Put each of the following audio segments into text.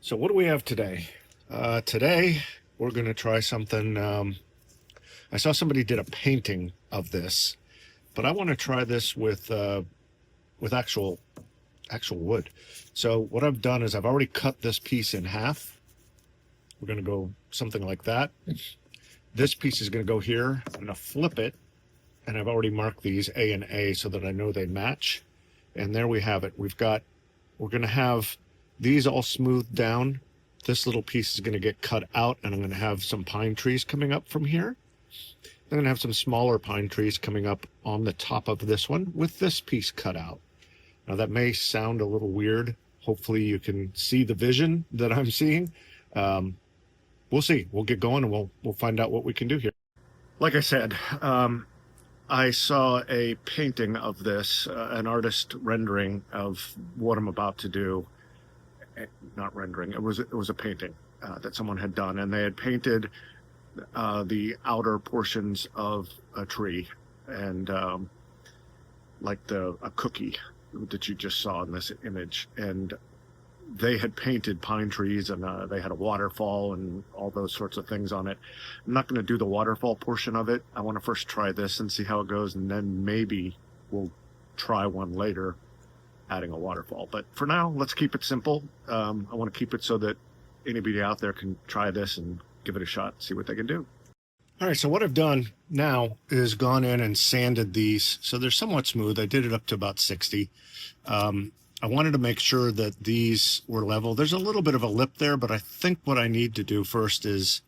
So what do we have today? Today we're going to try something. I saw somebody did a painting of this, but I want to try this with actual wood. So what I've done is I've already cut this piece in half. We're going to go something like that. This piece is going to go here. I'm going to flip it, and I've already marked these A and A so that I know they match. And there we have it. We're going to have these all smoothed down. This little piece is going to get cut out, and I'm going to have some pine trees coming up from here. I'm going to have some smaller pine trees coming up on the top of this one with this piece cut out. Now that may sound a little weird. Hopefully you can see the vision that I'm seeing. We'll see. We'll get going and we'll find out what we can do here. Like I said, I saw a painting of this, an artist rendering of what I'm about to do. Not rendering, it was a painting that someone had done, and they had painted the outer portions of a tree and like a cookie that you just saw in this image, and they had painted pine trees, and they had a waterfall and all those sorts of things on it. I'm not going to do the waterfall portion of it. I want to first try this and see how it goes, and then maybe we'll try one later adding a waterfall. But for now, let's keep it simple. I want to keep it so that anybody out there can try this and give it a shot, see what they can do. All right, so what I've done now is gone in and sanded these so they're somewhat smooth. I did it up to about 60. I wanted to make sure that these were level. There's a little bit of a lip there, but I think what I need to do first is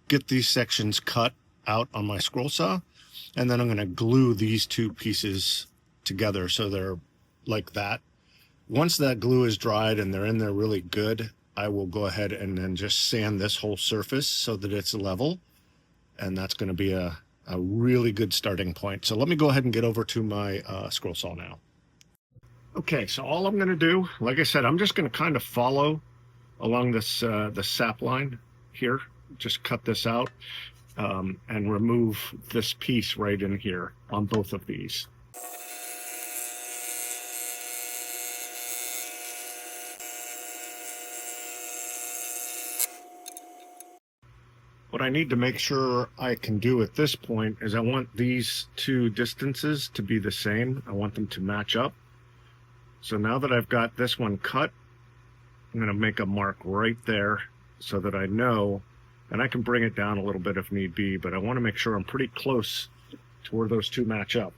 get these sections cut out on my scroll saw, and then I'm going to glue these two pieces together so they're like that. Once that glue is dried and they're in there really good, I will go ahead and then just sand this whole surface so that it's level, and that's going to be a really good starting point. So let me go ahead and get over to my scroll saw now. Okay, so all I'm going to do, like I said, I'm just going to kind of follow along this the sap line here. Just cut this out and remove this piece right in here on both of these. What I need to make sure I can do at this point is I want these two distances to be the same. I want them to match up. So now that I've got this one cut, I'm going to make a mark right there so that I know, and I can bring it down a little bit if need be, but I want to make sure I'm pretty close to where those two match up.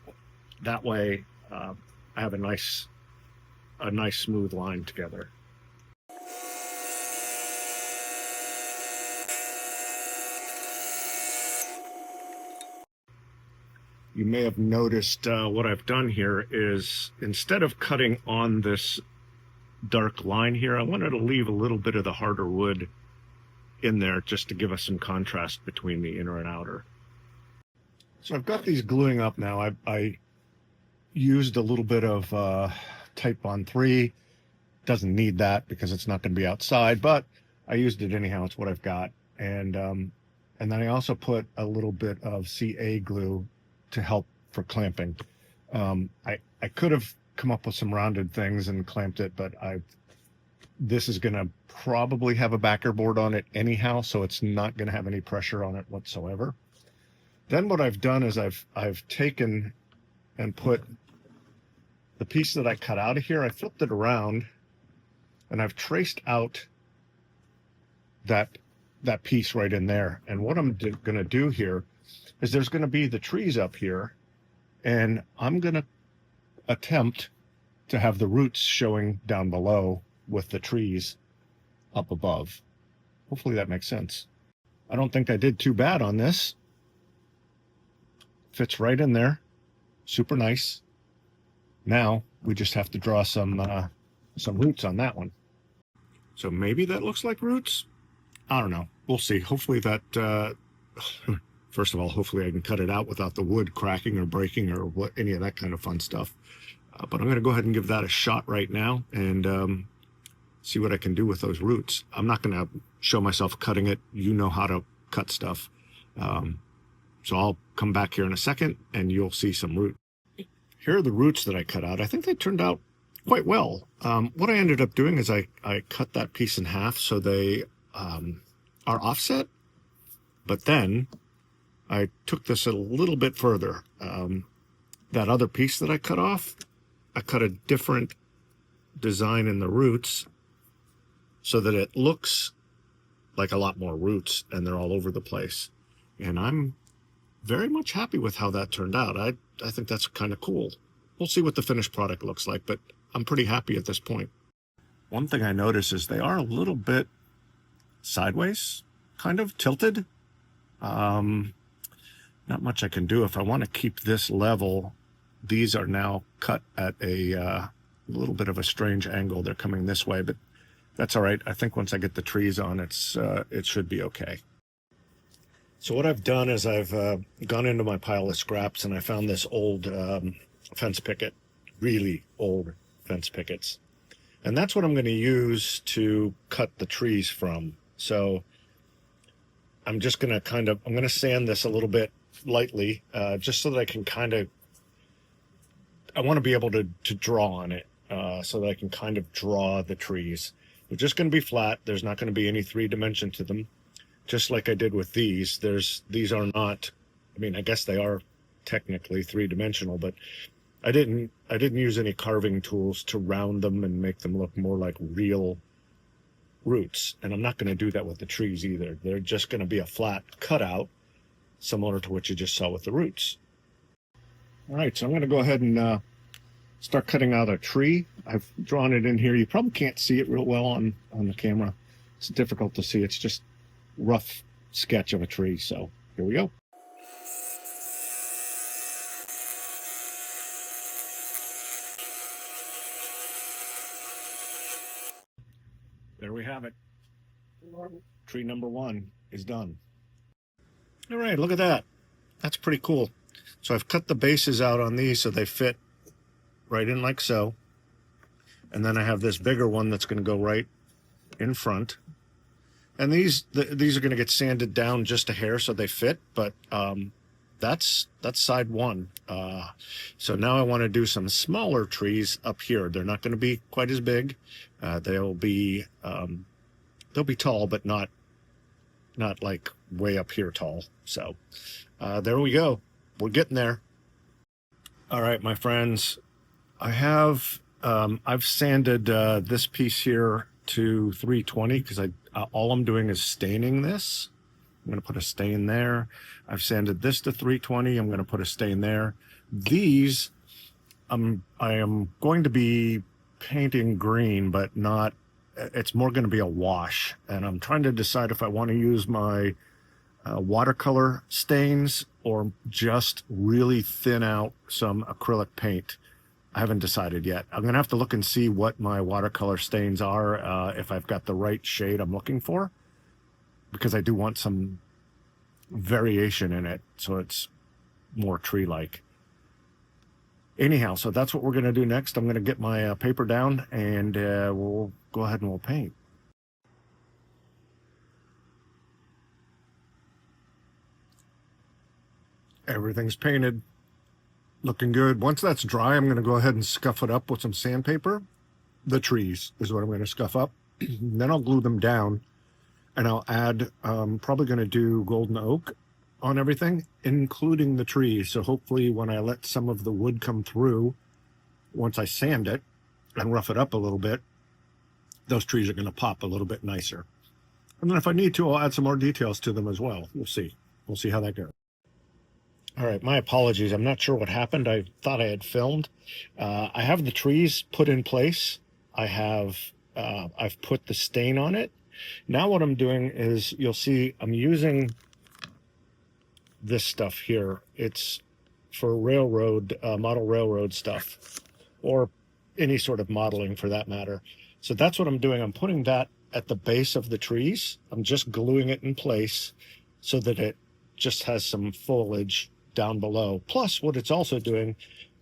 That way I have a nice smooth line together. You may have noticed what I've done here is, instead of cutting on this dark line here, I wanted to leave a little bit of the harder wood in there just to give us some contrast between the inner and outer. So I've got these gluing up now. I used a little bit of Type Bond 3. Doesn't need that because it's not going to be outside, but I used it anyhow. It's what I've got. And then I also put a little bit of CA glue to help for clamping. I could have come up with some rounded things and clamped it, but this is going to probably have a backer board on it anyhow, so it's not going to have any pressure on it whatsoever. Then what I've done is I've taken and put the piece that I cut out of here, I flipped it around, and I've traced out that piece right in there. And what I'm going to do here is there's going to be the trees up here, and I'm going to attempt to have the roots showing down below with the trees up above. Hopefully that makes sense. I don't think I did too bad on this. Fits right in there. Super nice. Now we just have to draw some roots on that one. So maybe that looks like roots. I don't know. We'll see. Hopefully that first of all, hopefully I can cut it out without the wood cracking or breaking or any of that kind of fun stuff. But I'm going to go ahead and give that a shot right now and see what I can do with those roots. I'm not going to show myself cutting it. You know how to cut stuff. So I'll come back here in a second and you'll see some root. Here are the roots that I cut out. I think they turned out quite well. What I ended up doing is I cut that piece in half so they are offset, but then I took this a little bit further. That other piece that I cut off, I cut a different design in the roots so that it looks like a lot more roots and they're all over the place. And I'm very much happy with how that turned out. I think that's kind of cool. We'll see what the finished product looks like, but I'm pretty happy at this point. One thing I notice is they are a little bit sideways, kind of tilted. Not much I can do. If I want to keep this level, these are now cut at a little bit of a strange angle. They're coming this way, but that's all right. I think once I get the trees on, it should be okay. So what I've done is I've gone into my pile of scraps and I found this old fence picket, really old fence pickets. And that's what I'm going to use to cut the trees from. So I'm just going to I'm going to sand this a little bit lightly, just so that I can I want to be able to draw on it, so that I can kind of draw the trees. They're just going to be flat. There's not going to be any 3 dimension to them. Just like I did with these, these are not, I mean, I guess they are technically 3-dimensional, but I didn't use any carving tools to round them and make them look more like real roots. And I'm not going to do that with the trees either. They're just going to be a flat cutout, similar to what you just saw with the roots. All right, so I'm going to go ahead and start cutting out a tree. I've drawn it in here. You probably can't see it real well on the camera. It's difficult to see. It's just rough sketch of a tree. So here we go. There we have it. Tree number 1 is done. All right, look at that. That's pretty cool. So I've cut the bases out on these so they fit right in like so. And then I have this bigger one that's going to go right in front. And these are going to get sanded down just a hair so they fit, but that's side 1. So now I want to do some smaller trees up here. They're not going to be quite as big. They'll be tall, but not like way up here tall. So there we go. We're getting there. All right, my friends, I've sanded this piece here to 320 because all I'm doing is staining this. I'm going to put a stain there. I've sanded this to 320. I'm going to put a stain there. These, I am going to be painting green, but not, it's more going to be a wash. And I'm trying to decide if I want to use my watercolor stains or just really thin out some acrylic paint. I haven't decided yet. I'm going to have to look and see what my watercolor stains are, if I've got the right shade I'm looking for, because I do want some variation in it so it's more tree-like. Anyhow, so that's what we're going to do next. I'm going to get my paper down and we'll go ahead and we'll paint. Everything's painted. Looking good. Once that's dry, I'm going to go ahead and scuff it up with some sandpaper. The trees is what I'm going to scuff up. Then I'll glue them down, and I'll add, probably going to do golden oak on everything, including the trees. So hopefully when I let some of the wood come through, once I sand it and rough it up a little bit, those trees are going to pop a little bit nicer. And then if I need to, I'll add some more details to them as well. We'll see. We'll see how that goes. All right, my apologies. I'm not sure what happened. I thought I had filmed. I have the trees put in place. I've put the stain on it. Now what I'm doing is, you'll see I'm using this stuff here. It's for railroad, model railroad stuff, or any sort of modeling for that matter. So that's what I'm doing. I'm putting that at the base of the trees. I'm just gluing it in place so that it just has some foliage down below. Plus, what it's also doing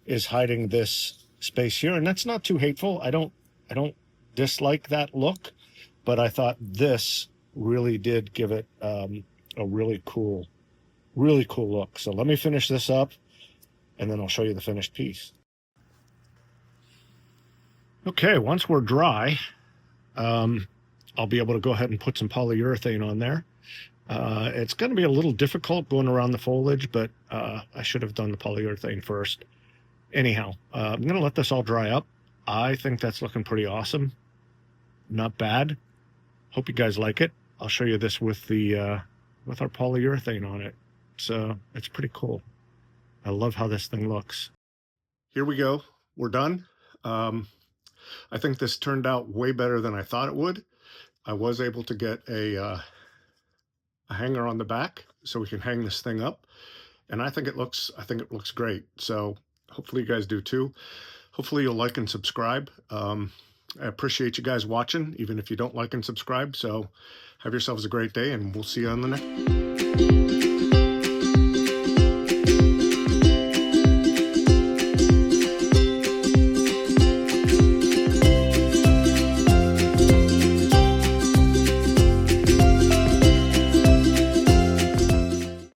is hiding this space here, and that's not too hateful. I don't dislike that look, but I thought this really did give it a really cool look. So let me finish this up, and then I'll show you the finished piece. Okay, once we're dry, I'll be able to go ahead and put some polyurethane on there. It's going to be a little difficult going around the foliage, but I should have done the polyurethane first. Anyhow, I'm going to let this all dry up. I think that's looking pretty awesome. Not bad. Hope you guys like it. I'll show you this with the with our polyurethane on it. It's pretty cool. I love how this thing looks. Here we go. We're done. I think this turned out way better than I thought it would. I was able to get a hanger on the back so we can hang this thing up, and I think it looks great. So hopefully you guys do too. Hopefully you'll like and subscribe. I appreciate you guys watching, even if you don't like and subscribe. So have yourselves a great day, and we'll see you on the next.